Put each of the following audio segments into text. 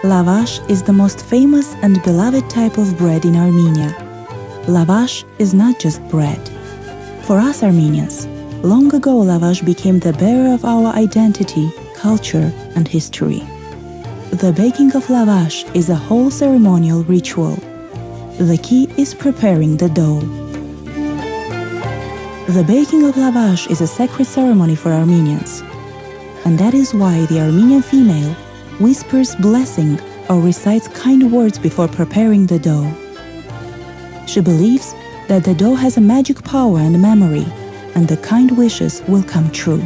Lavash is the most famous and beloved type of bread in Armenia. Lavash is not just bread. For us Armenians, long ago lavash became the bearer of our identity, culture, and history. The baking of lavash is a whole ceremonial ritual. The key is preparing the dough. The baking of lavash is a sacred ceremony for Armenians, and that is why the Armenian female whispers blessing or recites kind words before preparing the dough. She believes that the dough has a magic power and memory, and the kind wishes will come true.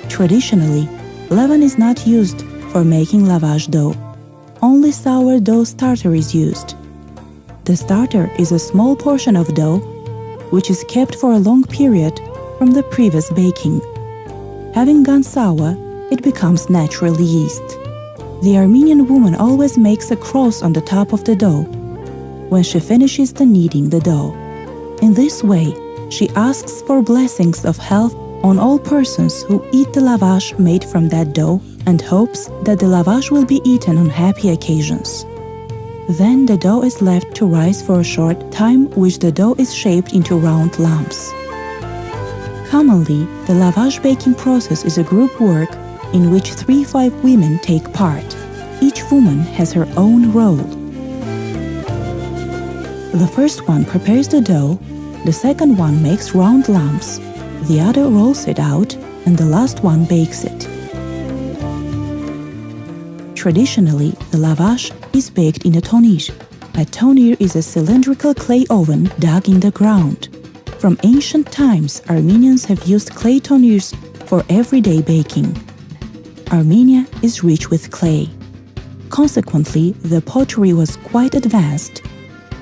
Traditionally, leaven is not used for making lavash dough. Only sourdough starter is used. The starter is a small portion of dough which is kept for a long period from the previous baking. Having gone sour, it becomes natural yeast. The Armenian woman always makes a cross on the top of the dough when she finishes the kneading the dough. In this way, she asks for blessings of health on all persons who eat the lavash made from that dough and hopes that the lavash will be eaten on happy occasions. Then the dough is left to rise for a short time, which the dough is shaped into round lumps. Commonly, the lavash baking process is a group work in which 3-5 women take part. Each woman has her own role. The first one prepares the dough, the second one makes round lumps, the other rolls it out, and the last one bakes it. Traditionally, the lavash is baked in a tonir. A tonir is a cylindrical clay oven dug in the ground. From ancient times, Armenians have used clay tonirs for everyday baking. Armenia is rich with clay. Consequently, the pottery was quite advanced,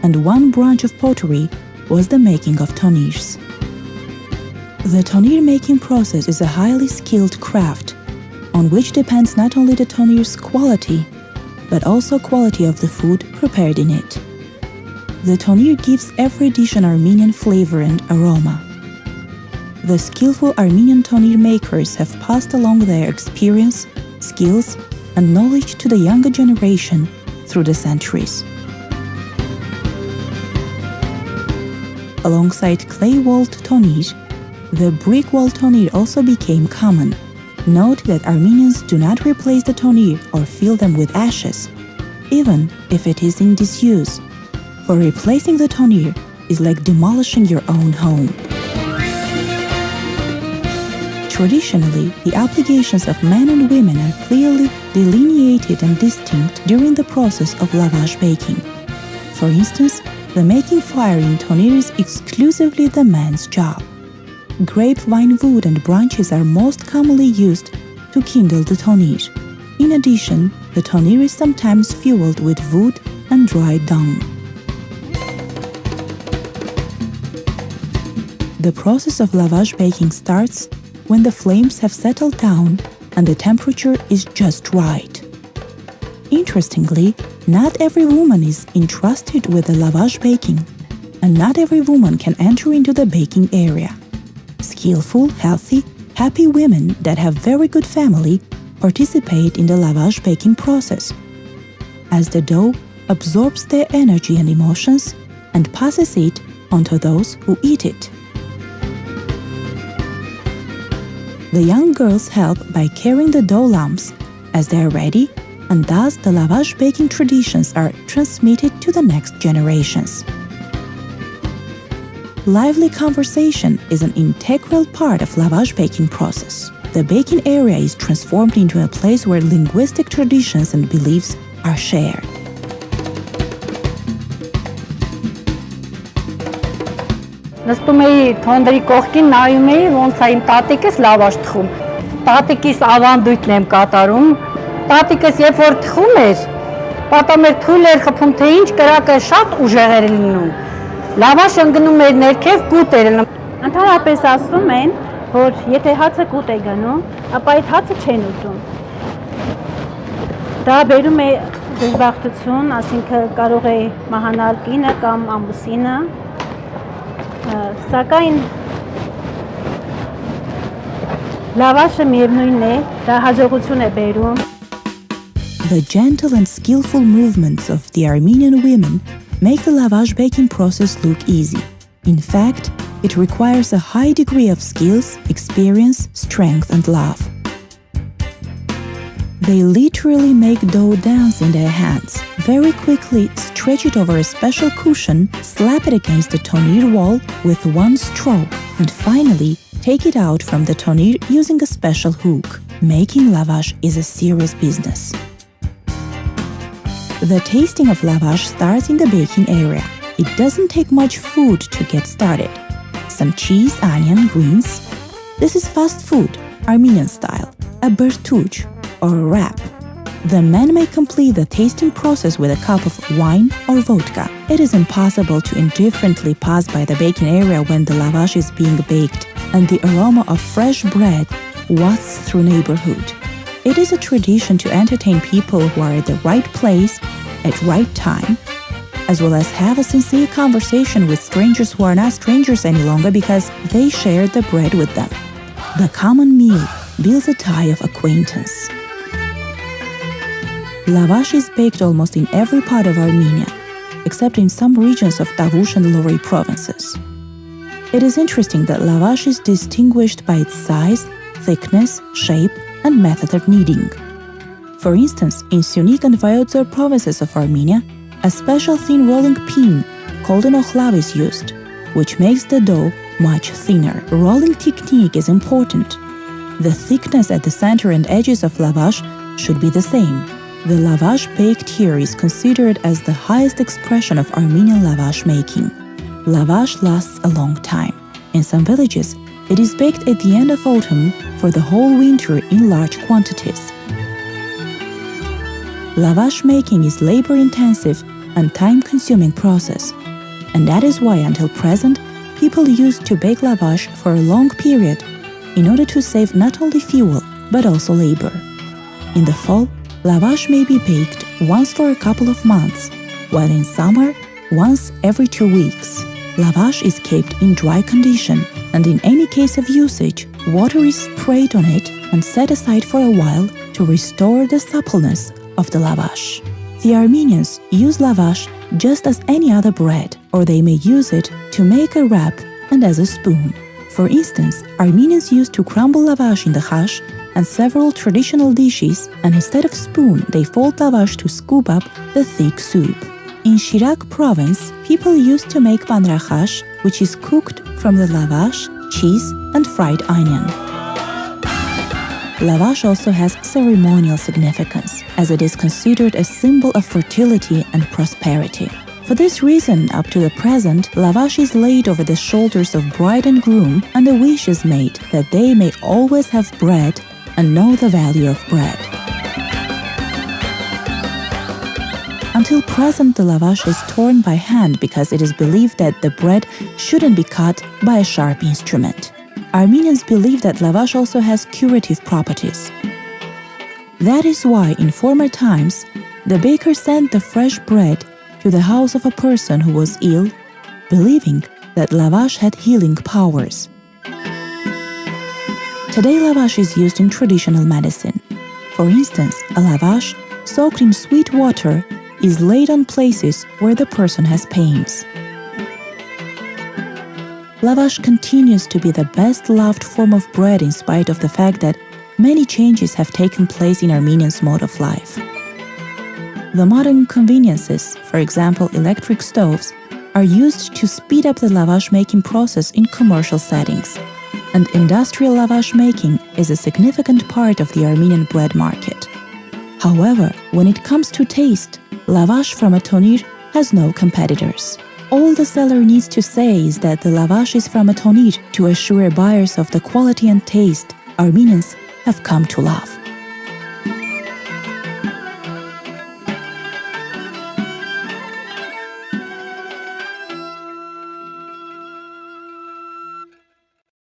and one branch of pottery was the making of tonirs. The tonir making process is a highly skilled craft, on which depends not only the tonir's quality, but also quality of the food prepared in it. The tonir gives every dish an Armenian flavor and aroma. The skillful Armenian tonir makers have passed along their experience, skills, and knowledge to the younger generation through the centuries. Alongside clay-walled tonir, the brick-walled tonir also became common. Note that Armenians do not replace the tonir or fill them with ashes, even if it is in disuse, for replacing the tonir is like demolishing your own home. Traditionally, the obligations of men and women are clearly delineated and distinct during the process of lavash baking. For instance, the making fire in tonir is exclusively the man's job. Grapevine wood and branches are most commonly used to kindle the tonir. In addition, the tonir is sometimes fueled with wood and dry dung. The process of lavash baking starts when the flames have settled down and the temperature is just right. Interestingly, not every woman is entrusted with the lavash baking, and not every woman can enter into the baking area. Skillful, healthy, happy women that have very good family participate in the lavash baking process, as the dough absorbs their energy and emotions and passes it onto those who eat it. The young girls help by carrying the dough lumps as they are ready, and thus the lavash baking traditions are transmitted to the next generations. Lively conversation is an integral part of lavash baking process. The baking area is transformed into a place where linguistic traditions and beliefs are shared. Նստում էի թոնդրի կողքին, նայում էի, ոնց է իմ տատիկս լավաշ թխում։ Տատիկիս ավանդույթն եմ կատարում։ Տատիկս երբ որ թխում էր, պատամ էր թույլ էր խփում, թե ինչ կրակը շատ ուժեղ էր լինում։ Լավաշ ընկնում էր ներքև, կուտ էր լինում։ Ընդհանրապես ասում են, որ եթե հացը կուտ է գնում, ապա այդ հացը չեն ուտում։ Դա բերում է դժբախտություն, ասինքն կարող է մահանալ կինը կամ ամուսինը։ Սակայն Լավաշը միևնույնն է, դա հաջողություն է բերում։ The gentle and skillful movements of the Armenian women make the lavash baking process look easy. In fact, it requires a high degree of skills, experience, strength, and love. They literally make dough dance in their hands. Very quickly, stretch it over a special cushion, slap it against the tonir wall with one stroke, and finally, take it out from the tonir using a special hook. Making lavash is a serious business. The tasting of lavash starts in the baking area. It doesn't take much food to get started. Some cheese, onion, greens. This is fast food, Armenian style, a bertuj, or a wrap. The men may complete the tasting process with a cup of wine or vodka. It is impossible to indifferently pass by the baking area when the lavash is being baked and the aroma of fresh bread wafts through neighborhood. It is a tradition to entertain people who are at the right place at right time, as well as have a sincere conversation with strangers who are not strangers any longer because they shared the bread with them. The common meal builds a tie of acquaintance. Lavash is baked almost in every part of Armenia, except in some regions of Tavush and Lori provinces. It is interesting that lavash is distinguished by its size, thickness, shape, and method of kneading. For instance, in Syunik and Vayotzor provinces of Armenia, a special thin rolling pin called an ochlav is used, which makes the dough much thinner. Rolling technique is important. The thickness at the center and edges of lavash should be the same. The lavash baked here is considered as the highest expression of Armenian lavash making. Lavash lasts a long time. In some villages, it is baked at the end of autumn for the whole winter in large quantities. Lavash making is labor-intensive and time-consuming process, and that is why until present, people used to bake lavash for a long period in order to save not only fuel, but also labor. In the fall, lavash may be baked once for a couple of months, while in summer, once every 2 weeks. Lavash is kept in dry condition, and in any case of usage, water is sprayed on it and set aside for a while to restore the suppleness of the lavash. The Armenians use lavash just as any other bread, or they may use it to make a wrap and as a spoon. For instance, Armenians used to crumble lavash in the khash and several traditional dishes, and instead of spoon, they fold lavash to scoop up the thick soup. In Shirak province, people used to make banrakhash, which is cooked from the lavash, cheese, and fried onion. Lavash also has ceremonial significance, as it is considered a symbol of fertility and prosperity. For this reason, up to the present, lavash is laid over the shoulders of bride and groom, and a wish is made that they may always have bread and know the value of bread. Until present, the lavash is torn by hand because it is believed that the bread shouldn't be cut by a sharp instrument. Armenians believe that lavash also has curative properties. That is why, in former times, the baker sent the fresh bread to the house of a person who was ill, believing that lavash had healing powers. Today, lavash is used in traditional medicine. For instance, a lavash soaked in sweet water is laid on places where the person has pains. Lavash continues to be the best loved form of bread in spite of the fact that many changes have taken place in Armenians' mode of life. The modern conveniences, for example electric stoves, are used to speed up the lavash making process in commercial settings, and industrial lavash making is a significant part of the Armenian bread market. However, when it comes to taste, lavash from a tonir has no competitors. All the seller needs to say is that the lavash is from a tonir to assure buyers of the quality and taste Armenians have come to love.